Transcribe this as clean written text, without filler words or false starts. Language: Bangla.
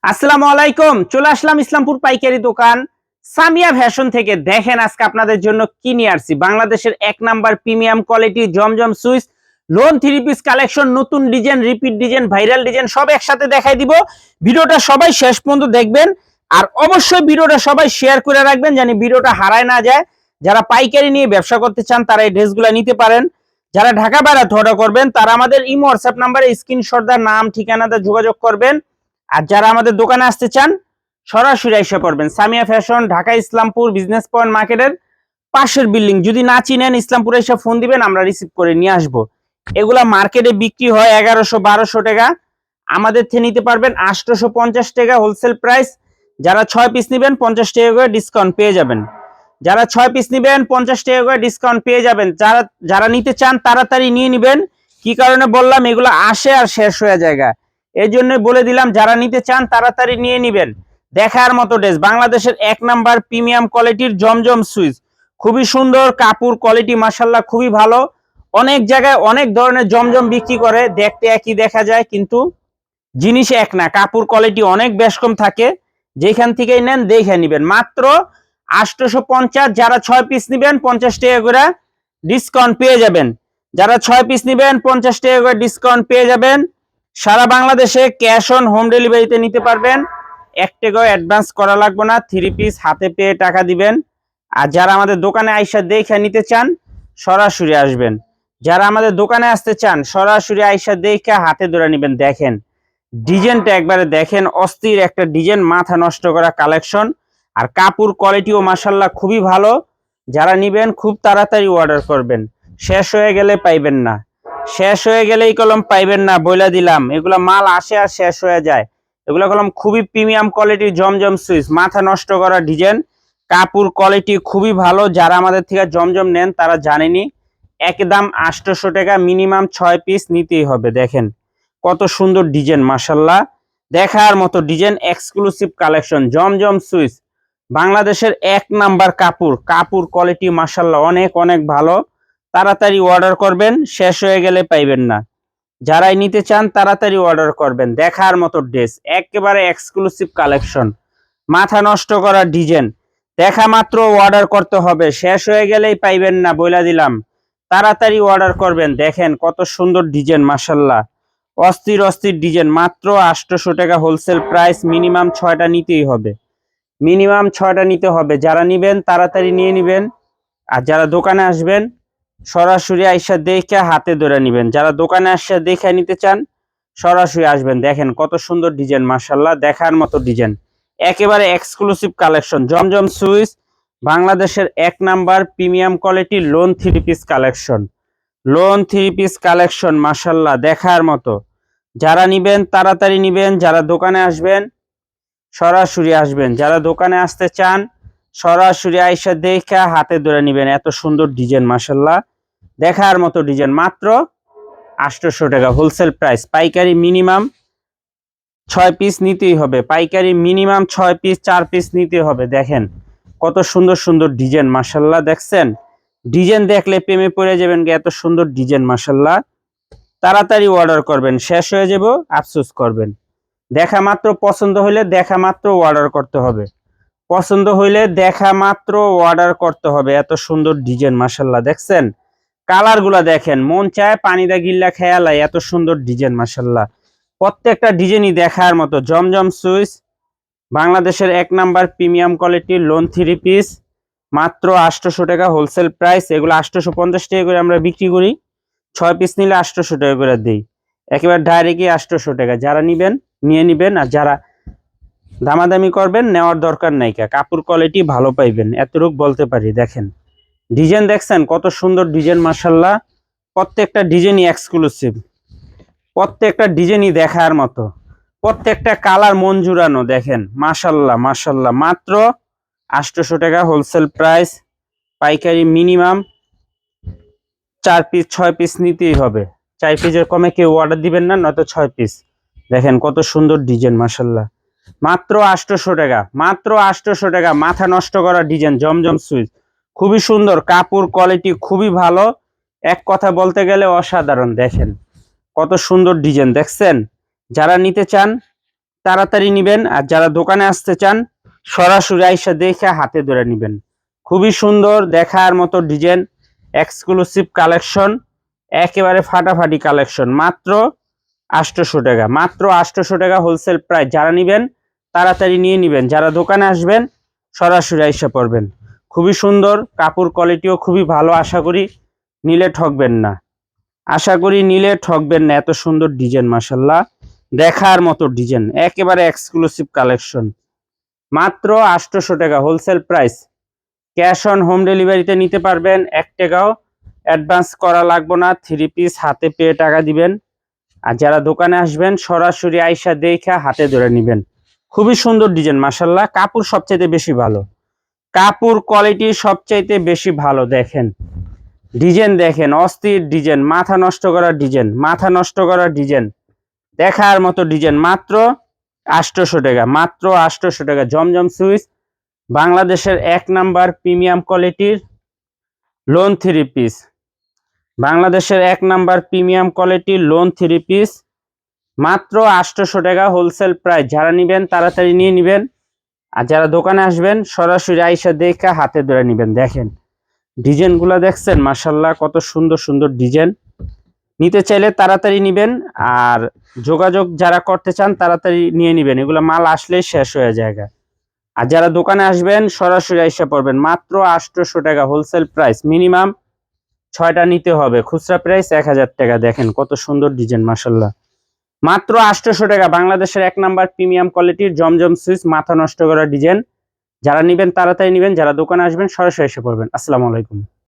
আসসালামু আলাইকুম। চলে আসলাম ইসলামপুর পাইকারি দোকান সামিয়া ফ্যাশন থেকে। দেখেন আজকে আপনাদের জন্য কি নিয়ে আসছি। বাংলাদেশের এক number premium quality Zamzam Swiss lawn three piece collection, নতুন design, repeat design, viral design সব একসাথে দেখাই দিব। ভিডিওটা সবাই শেষ পর্যন্ত দেখবেন, আর অবশ্যই ভিডিওটা সবাই শেয়ার করে রাখবেন জানি ভিডিওটা হারায় না যায়। যারা পাইকারি নিয়ে ব্যবসা করতে চান তারা এই ড্রেসগুলো নিতে পারেন। যারা ঢাকা বাইরে অর্ডার করবেন তারা আমাদের ইমো হোয়াটসঅ্যাপ নাম্বারে স্ক্রিনশট দা নাম ঠিকানাতে যোগাযোগ করবেন। আর যারা আমাদের দোকানে আসতে চান সরাসরি এসে পড়বেন। Samia fashion, Dhaka Islampur business point মার্কেটের পাশের বিল্ডিং। যদি না চিনেন ইসলামপুরে এসে ফোন দিবেন, আমরা রিসিভ করে নিয়ে আসবো। এগুলা মার্কেটে বিক্রি হয় 1100-1200 টাকা, আমাদের থেকে নিতে পারবেন 850 টাকা হোলসেল প্রাইস। যারা 6 পিস নেবেন 50 টাকা করে ডিসকাউন্ট পেয়ে যাবেন। যারা 6 পিস নেবেন 50 টাকা করে ডিসকাউন্ট পেয়ে যাবেন। যারা যারা নিতে চান তাড়াতাড়ি নিয়ে নেবেন। কি কারণে বললাম, এগুলো আসে আর শেষ হয়ে যায়, এই জন্য বলে দিলাম যারা নিতে চান তাড়াতাড়ি নিয়ে নেবেন। দেখার মতো ড্রেস, বাংলাদেশের এক নাম্বার প্রিমিয়াম কোয়ালিটির জমজম সুইচ, খুবই সুন্দর কাপড় কোয়ালিটি মাশাআল্লাহ খুবই ভালো। অনেক জায়গায় অনেক ধরনের জমজম বিক্রি করে, দেখতে একই দেখা যায় কিন্তু জিনিস এক না, কাপড় কোয়ালিটি অনেক বেশ কম থাকে। যেখান থেকেই নেন দেখে নেবেন। মাত্র 850। যারা 6 পিস নেবেন 50 টাকা করে ডিসকাউন্ট পেয়ে যাবেন। যারা 6 পিস নেবেন 50 টাকা করে ডিসকাউন্ট পেয়ে যাবেন। সারা বাংলাদেশে ক্যাশ অন হোম ডেলিভারিতে নিতে পারবেন। 1 টাকাও অ্যাডভান্স করা লাগবে না, 3 পিস হাতে পেয়ে টাকা দিবেন। আর যারা আমাদের দোকানে আইসা দেখে নিতে চান সরাসরি আসবেন। যারা আমাদের দোকানে আসতে চান সরাসরি আইসা দেখে হাতে ধরে নেবেন। দেখেন ডিজাইনটা একবারে দেখেন, অস্থির একটা ডিজাইন, মাথা নষ্ট করা কালেকশন। আর কাপড় কোয়ালিটিও মাশাআল্লাহ খুবই ভালো। যারা নিবেন খুব তাড়াতাড়ি অর্ডার করবেন, শেষ হয়ে গেলে পাইবেন না। শেষ হয়ে গেলে এই কলম পাইবেন না, বইলা দিলাম। এগুলা মাল আসে আর শেষ হয়ে যায়। এগুলা কলম খুবই প্রিমিয়াম কোয়ালিটির জমজম সুইচ, মাথা নষ্ট করা ডিজাইন, কাপড় কোয়ালিটি খুবই ভালো। যারা আমাদের থেকে জমজম নেন তারা জানেনি, একদম 800 টাকা, মিনিমাম 6 পিস নিতেই হবে। দেখেন কত সুন্দর ডিজাইন মাশাআল্লাহ, দেখার মতো ডিজাইন, এক্সক্লুসিভ কালেকশন জমজম সুইচ। বাংলাদেশের এক নাম্বার কাপড় কোয়ালিটি মাশাআল্লাহ অনেক অনেক ভালো। তাড়াতাড়ি অর্ডার করবেন, শেষ হয়ে গেলে পাইবেন না। যারাই নিতে চান তাড়াতাড়ি অর্ডার করবেন। দেখার মতো ড্রেস, একেবারে এক্সক্লুসিভ কালেকশন, মাথা নষ্ট করা ডিজাইন। দেখা মাত্র অর্ডার করতে হবে, শেষ হয়ে গেলেই পাইবেন না, বইলা দিলাম। তাড়াতাড়ি অর্ডার করবেন। দেখেন কত সুন্দর ডিজাইন মাশাআল্লাহ, অস্থির অস্থির ডিজাইন। মাত্র 800 টাকা হোলসেল প্রাইস, মিনিমাম 6টা নিতেই হবে, মিনিমাম 6টা নিতে হবে। যারা নিবেন তাড়াতাড়ি নিয়ে নিবেন। আর যারা দোকানে আসবেন সরাসরি আইসা দেখে হাতে ধরে নিবেন। যারা দোকানে আসে দেখে নিতে চান সরাসরি আসবেন। দেখেন কত সুন্দর ডিজাইন মাশাআল্লাহ, দেখার মতো ডিজাইন, একেবারে এক্সক্লুসিভ কালেকশন জমজম সুইচ। বাংলাদেশের এক number premium quality loan 3 piece collection, loan 3 piece collection মাশাআল্লাহ দেখার মতো। যারা নিবেন তাড়াতাড়ি নিবেন। যারা দোকানে আসবেন সরাসরি আসবেন। যারা দোকানে আসতে চান সরাসরি আইসা দেখে হাতে ধরে নিবেন। এত সুন্দর ডিজাইন মাশাআল্লাহ, দেখার মতো ডিজাইন। মাত্র 800 টাকা হোলসেল প্রাইস। পাইকারি মিনিমাম 6 পিস নিতেই হবে, পাইকারি মিনিমাম 6 পিস 4 পিস নিতে হবে। দেখেন কত সুন্দর সুন্দর ডিজাইন মাশাআল্লাহ, দেখছেন ডিজাইন দেখলে প্রেমে পড়ে যাবেন। এত সুন্দর ডিজাইন মাশাআল্লাহ, তাড়াতাড়ি অর্ডার করবেন, শেষ হয়ে যাব আফসোস করবেন। দেখা মাত্র পছন্দ হইলে দেখা মাত্র অর্ডার করতে হবে, পছন্দ হইলে দেখা মাত্র অর্ডার করতে হবে। এত সুন্দর ডিজাইন মাশাআল্লাহ, দেখছেন কালার গুলা দেখেন, মন চায় পানি দা গিল্লা খেয়ালাই। এত সুন্দর ডিজাইন মাশাআল্লাহ, প্রত্যেকটা ডিজাইনই দেখার মতো। জমজম সুইচ, বাংলাদেশের এক নাম্বার প্রিমিয়াম কোয়ালিটির লোন 3 পিস, মাত্র 800 টাকা হোলসেল প্রাইস। এগুলো 850 টাকা করে আমরা বিক্রি করি, 6 পিস নিলে 800 টাকা করে দিই, একেবারে ডাইরেক্টই 800 টাকা। যারা নিবেন নিয়ে নিবেন, আর যারা দামাদামি করবেন নেওয়ার দরকার নাই, কাপড় কোয়ালিটি ভালো পাইবেন, এতটুকু বলতে পারি। দেখেন ডিজাইন দেখছেন কত সুন্দর ডিজাইন মাশাআল্লাহ, প্রত্যেকটা ডিজাইনই এক্সক্লুসিভ, প্রত্যেকটা ডিজাইনই দেখার মতো, প্রত্যেকটা কালার মন জুড়ানো। দেখেন মাশাআল্লাহ মাশাআল্লাহ, মাত্র 800 টাকা হোলসেল প্রাইস। পাইকারি মিনিমাম 4 পিস 6 পিস নিতেই হবে, 4 পিসের কমে কেউ অর্ডার দিবেন না, নয়তো 6 পিস। দেখেন কত সুন্দর ডিজাইন মাশাআল্লাহ, মাত্র 800 টাকা, মাত্র 800 টাকা, মাথা নষ্ট করা ডিজাইন জমজম সুইচ, খুবই সুন্দর, কাপড় কোয়ালিটি খুবই ভালো, এক কথা বলতে গেলে অসাধারণ। দেখেন কত সুন্দর ডিজাইন, দেখছেন। যারা নিতে চান তাড়াতাড়ি নিবেন, আর যারা দোকানে আসতে চান সরাসরি আইসা দেখে হাতে ধরে নিবেন। খুবই সুন্দর দেখার মতো ডিজাইন, এক্সক্লুসিভ কালেকশন, একেবারে ফাটাফাটি কালেকশন। মাত্র 800 টাকা, মাত্র 800 টাকা হোলসেল প্রাইস। যারা নিবেন তাড়াতাড়ি নিয়ে নিবেন, যারা দোকানে আসবেন সরাসরি আইসা পড়বেন। খুবই সুন্দর, কাপড় কোয়ালিটিও খুবই ভালো। আশা করি নিলে ঠকবেন না, আশা করি নিলে ঠকবেন না। এত সুন্দর ডিজাইন, মাশাল্লাহ দেখার মতো ডিজাইন, একেবারে এক্সক্লুসিভ কালেকশন। মাত্র 800 টাকা wholesale price. Cash on home ডেলিভারিতে নিতে পারবেন, 1 টাকাও অ্যাডভান্স করা লাগবে না। 3 পিস হাতে পেয়ে টাকা দিবেন। আর যারা দোকানে আসবেন সরাসরি আইসা দেখা হাতে ধরে নিবেন। খুবই সুন্দর ডিজাইন, মাশাল্লাহ। কাপড় সবচাইতে বেশি ভালো, কাপড় কোয়ালিটি সবচাইতে বেশি ভালো। দেখেন ডিজাইন, দেখেন অস্থির ডিজাইন, মাথা নষ্ট করার ডিজাইন, মাথা নষ্ট করার ডিজাইন, দেখার মতো ডিজাইন। মাত্র 800 টাকা, মাত্র 800 টাকা। জমজম সুইচ, বাংলাদেশের 1 নাম্বার প্রিমিয়াম কোয়ালিটির লোন 3 পিস, বাংলাদেশের 1 নাম্বার প্রিমিয়াম কোয়ালিটির লোন 3 পিস। মাত্র 800 টাকা হোলসেল প্রাইস। যারা নিবেন তাড়াতাড়ি নিয়ে নিবেন, আর যারা দোকানে আসবেন সরাসরি আইসা দেখা হাতে ধরে নিবেন। দেখেন ডিজাইনগুলো দেখছেন, মাশাল্লাহ কত সুন্দর সুন্দর ডিজাইন। নিতে চাইলে তাড়াতাড়ি নিবেন, আর যোগাযোগ যারা করতে চান তাড়াতাড়ি নিয়ে নিবেন, এগুলো মাল আসলেই শেষ হয়ে যায়। আর যারা দোকানে আসবেন সরাসরি আইসা পড়বেন। মাত্র 800 টাকা হোলসেল প্রাইস, মিনিমাম 6টা নিতে হবে, খুচরা প্রাইস 1000 টাকা। দেখেন কত সুন্দর ডিজাইন, মাশাল্লাহ। মাত্র 800 টাকা, বাংলাদেশের 1 নাম্বার প্রিমিয়াম কোয়ালিটির জমজম সুইচ, মাথা নষ্ট করা ডিজাইন। যারা নিবেন তাড়াতাড়ি নিবেন, যারা দোকানে আসবেন সরাসরি এসে পড়বেন। আসসালামু আলাইকুম।